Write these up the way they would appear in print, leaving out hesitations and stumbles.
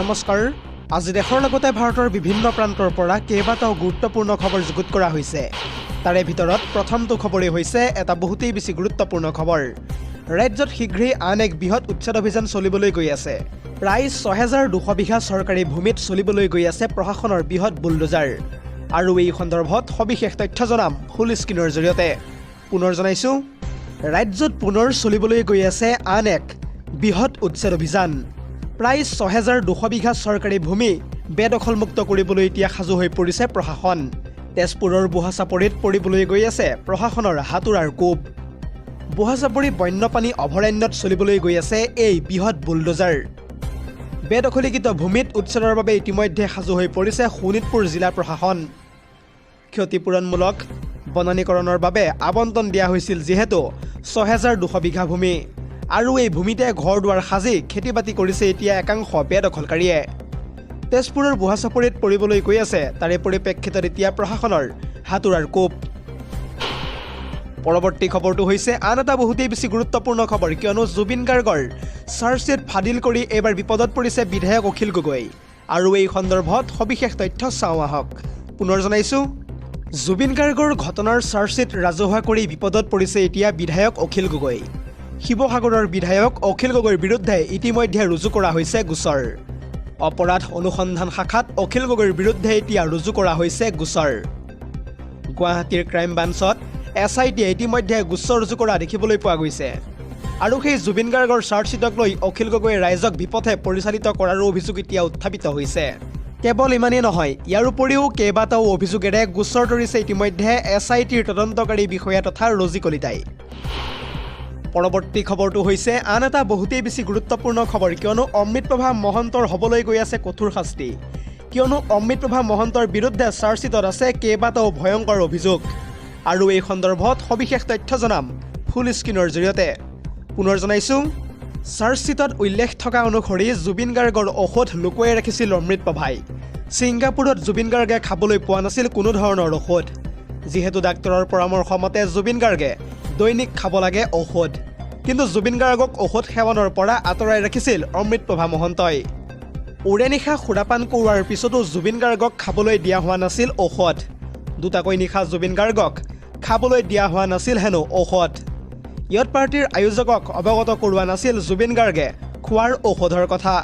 নমস্কাৰ আজি দেশৰ লগতে ভাৰতৰ বিভিন্ন প্ৰান্তৰ পৰা কেইবাটাও গুৰুত্বপূৰ্ণ খবৰ যুগুত কৰা হৈছে তাৰে ভিতৰত প্ৰথমটো খবৰেই হৈছে এটা বহুতেই বেছি গুৰুত্বপূৰ্ণ খবৰ ৰাজ্যত শীঘ্ৰেই আন এক বৃহৎ উচ্ছেদ অভিযান চলিবলৈ গৈ আছে প্ৰায় ৬২০০ বিঘা চৰকাৰী ভূমিত চলিবলৈ গৈ আছে প্ৰশাসনৰ বৃহৎ বুলডোজাৰ আৰু এই সন্দৰ্ভত সবিশেষ তথ্য জনাম ফুল স্ক্ৰীনৰ জৰিয়তে পুনৰ জনাইছো ৰাজ্যত পুনৰ চলিবলৈ গৈ আছে আন এক বৃহৎ উচ্ছেদ অভিযান প্ৰায় ৬২০০ বিঘা চৰকাৰী ভূমি বেদখলমুক্ত কৰিবলৈ এতিয়া সাজু হৈ পৰিছে প্ৰশাসন তেজপুৰৰ বুঢ়াচাপৰিত পৰিবলৈ গৈ আছে প্ৰশাসনৰ হাতুৰাৰ কোব বুঢ়াচাপৰি বন্যপ্ৰাণী অভয়াৰণ্যত চলিবলৈ গৈ আছে এই বৃহৎ বুলডোজাৰ বেদখলীকৃত ভূমিত উচ্ছেদৰ বাবে ইতিমধ্যে সাজু হৈ পৰিছে শোণিতপুৰ জিলা প্ৰশাসন ক্ষতিপূৰণমূলক বননীকৰণৰ বাবে আবণ্টন দিয়া হৈছিল যিহেতু ৬২০০ বিঘা ভূমি আৰু এই ভূমিতে ঘৰ দুৱাৰ সাজি খেতি বাতি কৰিছে এতিয়া একাংশ বেদখলকাৰীয়ে তেজপুৰৰ বুঢ়াচাপৰিত পৰিবলৈ গৈ আছে তাৰে পৰিপ্ৰেক্ষিতত এতিয়া প্ৰশাসনৰ হাতুৰাৰ কোব পৰৱৰ্তী খবৰটো হৈছে আন এটা বহুতেই বেছি গুৰুত্বপূৰ্ণ খবৰ কিয়নো জুবিন গাৰ্গৰ চাৰ্জশ্বিট ফাদিল কৰি এইবাৰ বিপদত পৰিছে বিধায়ক অখিল গগৈ আৰু এই সন্দৰ্ভত সবিশেষ তথ্য চাওঁ আহক পুনৰ জনাইছো জুবিন গাৰ্গৰ ঘটনাৰ চাৰ্জশ্বিট ৰাজহুৱা কৰি বিপদত পৰিছে এতিয়া বিধায়ক অখিল গগৈ শিৱসাগৰৰ বিধায়ক অখিল গগৈৰ বিৰুদ্ধে ইতিমধ্যে ৰুজু কৰা হৈছে গোচৰ অপৰাধ অনুসন্ধান শাখাত অখিল গগৈৰ বিৰুদ্ধে এতিয়া ৰুজু কৰা হৈছে গোচৰ গুৱাহাটীৰ ক্ৰাইম ব্ৰাঞ্চত SITয়ে ইতিমধ্যে গোচৰ ৰুজু কৰা দেখিবলৈ পোৱা গৈছে আৰু সেই জুবিন গাৰ্গৰ চাৰ্জশ্বিটক লৈ অখিল গগৈয়ে ৰাইজক বিপথে পৰিচালিত কৰাৰো অভিযোগ এতিয়া উত্থাপিত হৈছে কেৱল ইমানেই নহয় ইয়াৰ উপৰিও কেইবাটাও অভিযোগেৰে গোচৰ তৰিছে ইতিমধ্যে SITৰ তদন্তকাৰী বিষয়া তথা ৰজি কলিতাই পৰৱৰ্তী খবৰটো হৈছে আন এটা বহুতেই বেছি গুৰুত্বপূৰ্ণ খবৰ কিয়নো অমৃতপ্ৰভা মহন্তৰ হ'বলৈ গৈ আছে কঠোৰ শাস্তি কিয়নো অমৃতপ্ৰভা মহন্তৰ বিৰুদ্ধে চাৰ্জশ্বিটত আছে কেইবাটাও ভয়ংকৰ অভিযোগ আৰু এই সন্দৰ্ভত সবিশেষ তথ্য জনাম ফুল স্ক্ৰীনৰ জৰিয়তে পুনৰ জনাইছো চাৰ্জশ্বিটত উল্লেখ থকা অনুসৰি জুবিন গাৰ্গৰ ঔষধ লুকুৱাই ৰাখিছিল অমৃতপ্ৰভাই ছিংগাপুৰত জুবিন গাৰ্গে খাবলৈ পোৱা নাছিল কোনো ধৰণৰ ঔষধ যিহেতু ডাক্তৰৰ পৰামৰ্শ মতে জুবিন গাৰ্গে দৈনিক খাব লাগে ঔষধ কিন্তু জুবিন গাৰ্গক ঔষধ সেৱনৰ পৰা আঁতৰাই ৰাখিছিল অমৃতপ্ৰভা মহন্তই উৰে নিশা সুৰাপান কৰোৱাৰ পিছতো জুবিন গাৰ্গক খাবলৈ দিয়া হোৱা নাছিল ঔষধ দুটাকৈ নিশা জুবিন গাৰ্গক খাবলৈ দিয়া হোৱা নাছিল হেনো ঔষধ ইয়ত পাৰ্টিৰ আয়োজকক অৱগত কৰোৱা নাছিল জুবিন গাৰ্গে খোৱাৰ ঔষধৰ কথা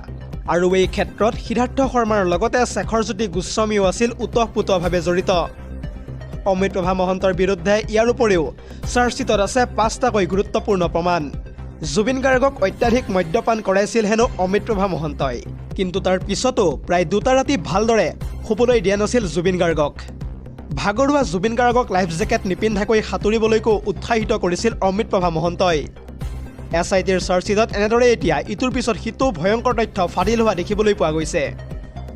আৰু এই ক্ষেত্ৰত সিদ্ধাৰ্থ শৰ্মাৰ লগতে শেখৰজ্যোতি গোস্বামীও আছিল ওতঃপ্ৰোতভাৱে জড়িত অমৃতপ্ৰভা মহন্তৰ বিৰুদ্ধে ইয়াৰ উপৰিও চাৰ্জশ্বিটত আছে ৫টাকৈ গুৰুত্বপূৰ্ণ প্ৰমাণ জুবিন গাৰ্গক অত্যাধিক মদ্যপান কৰাইছিল হেনো অমৃতপ্ৰভা মহন্তই কিন্তু তাৰ পিছতো প্ৰায় ২টা ৰাতি ভালদৰে শুবলৈ দিয়া নাছিল জুবিন গাৰ্গক ভাগৰুৱা জুবিন গাৰ্গক লাইফ জেকেট নিপিন্ধাকৈ সাঁতুৰিবলৈকো উৎসাহিত কৰিছিল অমৃতপ্ৰভা মহন্তই SITৰ চাৰ্জশ্বিটত এনেদৰে এতিয়া ইটোৰ পিছত সিটো ভয়ংকৰ তথ্য ফাদিল হোৱা দেখিবলৈ পোৱা গৈছে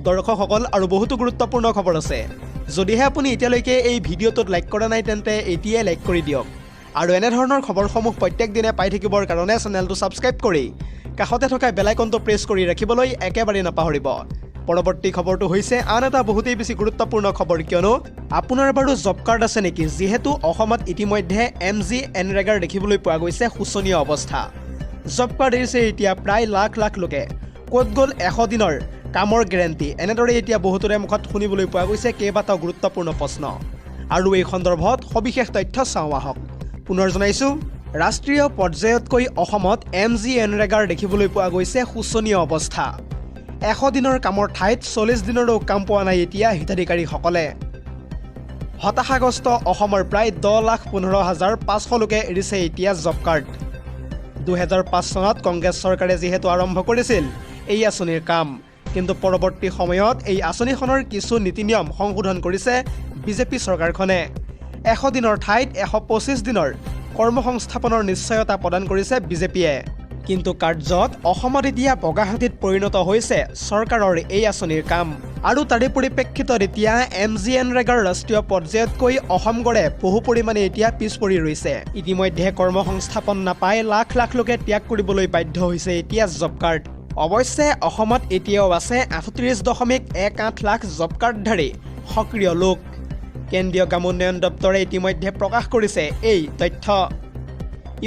দৰ্শকসকল আৰু বহুতো গুৰুত্বপূৰ্ণ খবৰ আছে যদিহে আপুনি এতিয়ালৈকে এই ভিডিঅ'টোত লাইক কৰা নাই তেন্তে এতিয়াই লাইক কৰি দিয়ক আৰু এনেধৰণৰ খবৰসমূহ প্ৰত্যেক দিনে পাই থাকিবৰ কাৰণে চেনেলটো ছাবস্ক্ৰাইব কৰি কাষতে থকা বেল আইকনটো প্ৰেছ কৰি ৰাখিবলৈ একেবাৰে নাপাহৰিব পৰৱৰ্তী খবৰটো হৈছে আন এটা বহুতেই বেছি গুৰুত্বপূৰ্ণ খবৰ কিয়নো আপোনাৰ বাৰু জব কাৰ্ড আছে নেকি যিহেতু অসমত ইতিমধ্যে MGNৰেগাৰ দেখিবলৈ পোৱা গৈছে শোচনীয় অৱস্থা জব কাৰ্ড এৰিছে এতিয়া প্ৰায় লাখ লাখ লোকে ক'ত গ'ল 100 দিনৰ কামৰ গেৰেণ্টি এনেদৰে এতিয়া বহুতৰে মুখত শুনিবলৈ পোৱা গৈছে কেইবাটাও গুৰুত্বপূৰ্ণ প্ৰশ্ন আৰু এই সন্দৰ্ভত সবিশেষ তথ্য চাওঁ আহক পুনৰ জনাইছো ৰাষ্ট্ৰীয় পৰ্যায়তকৈ অসমত MGNৰেগাৰ দেখিবলৈ পোৱা গৈছে শোচনীয় অৱস্থা 100 দিনৰ কামৰ ঠাইত 40 দিনৰো কাম পোৱা নাই এতিয়া হিতাধিকাৰীসকলে হতাশাগ্ৰস্ত অসমৰ প্ৰায় 10,15,500 লোকে এৰিছে এতিয়া জব কাৰ্ড 2005 চনত কংগ্ৰেছ চৰকাৰে যিহেতু আৰম্ভ কৰিছিল এই আঁচনিৰ কাম কিন্তু পৰৱৰ্তী সময়ত এই আঁচনিখনৰ কিছু নীতি নিয়ম সংশোধন কৰিছে বিজেপি চৰকাৰখনে 100 দিনৰ ঠাইত 125 দিনৰ কৰ্মসংস্থাপনৰ নিশ্চয়তা প্ৰদান কৰিছে বিজেপিয়ে কিন্তু কাৰ্যত অসমত এতিয়া বগাহাতীত পৰিণত হৈছে চৰকাৰৰ এই আঁচনিৰ কাম আৰু তাৰে পৰিপ্ৰেক্ষিতত এতিয়া MGNৰেগাৰ ৰাষ্ট্ৰীয় পৰ্যায়তকৈ অসম গড়ে বহু পৰিমাণে এতিয়া পিছ পৰি ৰৈছে ইতিমধ্যে কৰ্মসংস্থাপন নাপাই লাখ লাখ লোকে ত্যাগ কৰিবলৈ বাধ্য হৈছে এতিয়া জব কাৰ্ড অৱশ্যে অসমত এতিয়াও আছে ৩৮.18 লাখ জব কাৰ্ডধাৰী সক্ৰিয় লোক কেন্দ্ৰীয় গ্ৰাম উন্নয়ন দপ্তৰে ইতিমধ্যে প্ৰকাশ কৰিছে এই তথ্য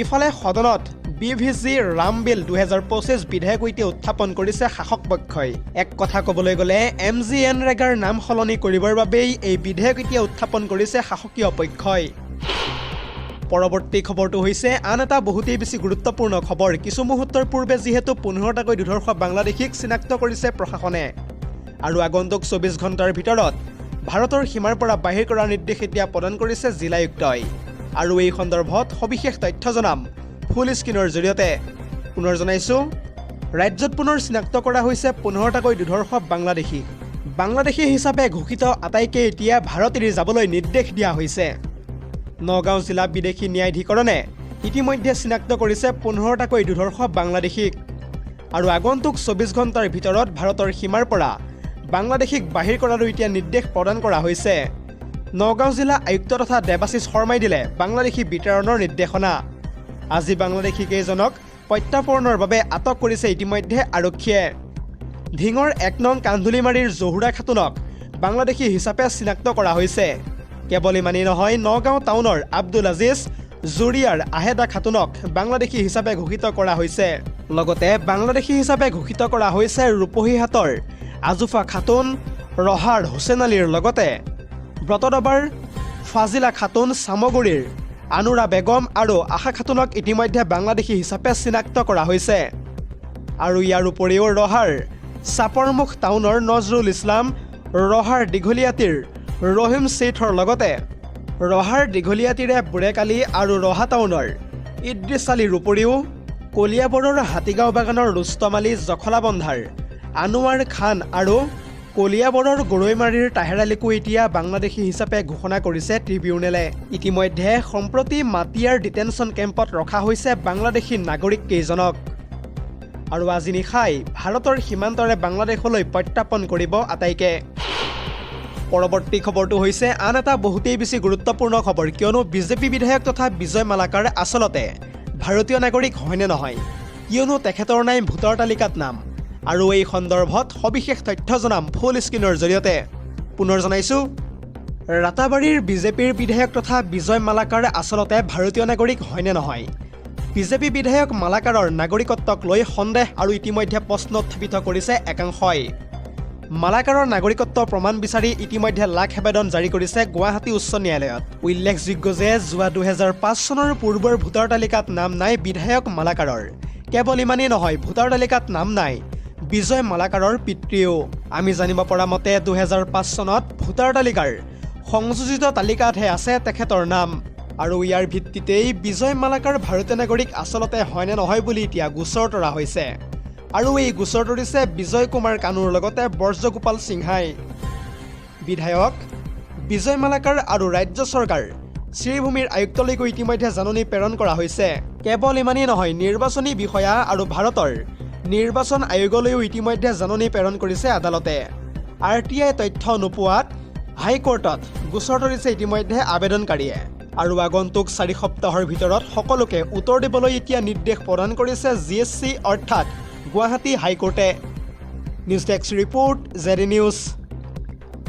ইফালে সদনত BVG ৰাম বিল 2025 বিধেয়ক এতিয়া উত্থাপন কৰিছে শাসক পক্ষই। এক কথা ক'বলৈ গ'লে MGNৰেগাৰ নাম সলনি কৰিবৰ বাবেই এই বিধেয়ক এতিয়া উত্থাপন কৰিছে শাসকীয় পক্ষই। পৰৱৰ্তী খবৰটো হৈছে আন এটা বহুতেই বেছি গুৰুত্বপূৰ্ণ খবৰ। কিছু মুহূৰ্তৰ পূৰ্বে যিহেতু 15টাকৈ দুধৰ্ষ বাংলাদেশীক চিনাক্ত কৰিছে প্ৰশাসনে আৰু আগন্তুক 24 ঘণ্টাৰ ভিতৰত ভাৰতৰ সীমাৰ পৰা বাহিৰ কৰাৰ নিৰ্দেশ এতিয়া প্ৰদান কৰিছে জিলায়ুক্তই। আৰু এই সন্দৰ্ভত সবিশেষ তথ্য জনাম ফুল স্ক্ৰীনৰ জৰিয়তে। পুনৰ জনাইছোঁ, ৰাজ্যত পুনৰ চিনাক্ত কৰা হৈছে 15টাকৈ দুধৰ্ষ বাংলাদেশী হিচাপে ঘোষিত আটাইকে এতিয়া ভাৰত এৰি যাবলৈ নিৰ্দেশ দিয়া হৈছে। নগাঁও জিলা বিদেশী ন্যায়াধিকৰণে ইতিমধ্যে চিনাক্ত কৰিছে 15টাকৈ দুধৰ্ষ বাংলাদেশীক আৰু আগন্তুক 24 ঘণ্টাৰ ভিতৰত ভাৰতৰ সীমাৰ পৰা বাংলাদেশীক বাহিৰ কৰাৰো এতিয়া নিৰ্দেশ প্ৰদান কৰা হৈছে। নগাঁও জিলা আয়ুক্ত তথা দেৱাশিষ শৰ্মাই দিলে বাংলাদেশী বিতৰণৰ নিৰ্দেশনা। আজি বাংলাদেশী কেইজনক প্ৰত্যাৰ্পণৰ বাবে আটক কৰিছে ইতিমধ্যে আৰক্ষীয়ে। ধিঙৰ 1 নং কান্ধুলিমাৰীৰ জহুৰা খাতুনক বাংলাদেশী হিচাপে চিনাক্ত কৰা হৈছে। কেৱল ইমানেই নহয়, নগাঁও টাউনৰ আব্দুল আজিজ জুৰিয়াৰ আহেদা খাতুনক বাংলাদেশী হিচাপে ঘোষিত কৰা হৈছে। লগতে বাংলাদেশী হিচাপে ঘোষিত কৰা হৈছে ৰূপহীহাটৰ আজুফা খাতুন, ৰহাৰ হুছেইন আলীৰ লগতে ব্ৰতদবাৰ ফাজিলা খাতুন, চামগুৰিৰ আনুৰা বেগম আৰু আশা খাতুনক ইতিমধ্যে বাংলাদেশী হিচাপে চিনাক্ত কৰা হৈছে। আৰু ইয়াৰ উপৰিও ৰহাৰ চাপৰমুখ টাউনৰ নজৰুল ইছলাম, ৰহাৰ দীঘলীয়াতিৰ ৰহিম ছেইথৰ লগতে ৰহাৰ দীঘলীয়াতিৰে বুৰেকালী আৰু ৰহা টাউনৰ ইদ্ৰিছ আলীৰ উপৰিও কলিয়াবৰৰ হাতীগাঁও বাগানৰ ৰুস্তম আলী, জখলাবন্ধাৰ আনোৱাৰ খান আৰু কলিয়াবৰৰ গৰৈমাৰীৰ তাহেৰ আলীকো এতিয়া বাংলাদেশী হিচাপে ঘোষণা কৰিছে ট্ৰিবিউনেলে। ইতিমধ্যে সম্প্ৰতি মাটিয়াৰ ডিটেনশ্যন কেম্পত ৰখা হৈছে বাংলাদেশী নাগৰিক কেইজনক আৰু আজি নিশাই ভাৰতৰ সীমান্তৰে বাংলাদেশলৈ প্ৰত্যাৰ্পণ কৰিব আটাইকে। পৰৱৰ্তী খবৰটো হৈছে আন এটা বহুতেই বেছি গুৰুত্বপূৰ্ণ খবৰ, কিয়নো বিজেপি বিধায়ক তথা বিজয় মালাকাৰ আচলতে ভাৰতীয় নাগৰিক হয়নে নহয়, কিয়নো তেখেতৰ নাই ভোটাৰ তালিকাত নাম। আৰু এই সন্দৰ্ভত সবিশেষ তথ্য জনাম ফুল স্ক্ৰীনৰ জৰিয়তে। পুনৰ জনাইছোঁ, ৰাতাবাৰীৰ বিজেপিৰ বিধায়ক তথা বিজয় মালাকাৰ আচলতে ভাৰতীয় নাগৰিক হয়নে নহয়। বিজেপি বিধায়ক মালাকাৰৰ নাগৰিকত্বক লৈ সন্দেহ আৰু ইতিমধ্যে প্ৰশ্ন উত্থাপিত কৰিছে একাংশই। মালাকাৰৰ নাগৰিকত্ব প্ৰমাণ বিচাৰি ইতিমধ্যে লাখ আবেদন জাৰি কৰিছে গুৱাহাটী উচ্চ ন্যায়ালয়ত। উল্লেখযোগ্য যে যোৱা 2005 চনৰ পূৰ্বৰ ভোটাৰ তালিকাত নাম নাই বিধায়ক মালাকাৰৰ। কেৱল ইমানেই নহয়, ভোটাৰ তালিকাত নাম নাই বিজয় মালাকাৰৰ পিতৃও। আমি জানিব পৰা মতে 2005 চনত ভোটাৰ তালিকাৰ সংযোজিত তালিকাতহে আছে তেখেতৰ নাম আৰু ইয়াৰ ভিত্তিতেই বিজয় মালাকাৰ ভাৰতীয় নাগৰিক আচলতে হয়নে নহয় বুলি এতিয়া গোচৰ তৰা হৈছে। আৰু এই গোচৰ তৰিছে বিজয় কুমাৰ কানুৰ লগতে বৰ্জগোপাল সিংহাই। বিধায়ক বিজয় মালাকাৰ আৰু ৰাজ্য চৰকাৰ শ্ৰীভূমিৰ আয়ুক্তলৈকো ইতিমধ্যে জাননী প্ৰেৰণ কৰা হৈছে। কেৱল ইমানেই নহয়, নিৰ্বাচনী বিষয়া আৰু ভাৰতৰ নিৰ্বাচন আয়োগলৈও ইতিমধ্যে জাননী প্ৰেৰণ কৰিছে আদালতে। RTI তথ্য নোপোৱাত হাইকোৰ্টত গোচৰ তৰিছে ইতিমধ্যে আবেদনকাৰীয়ে আৰু আগন্তুক 4 সপ্তাহৰ ভিতৰত সকলোকে উত্তৰ দিবলৈ এতিয়া নিৰ্দেশ প্ৰদান কৰিছে GSC অৰ্থাৎ গুৱাহাটী হাইকোৰ্টে। News desk report, ZD news.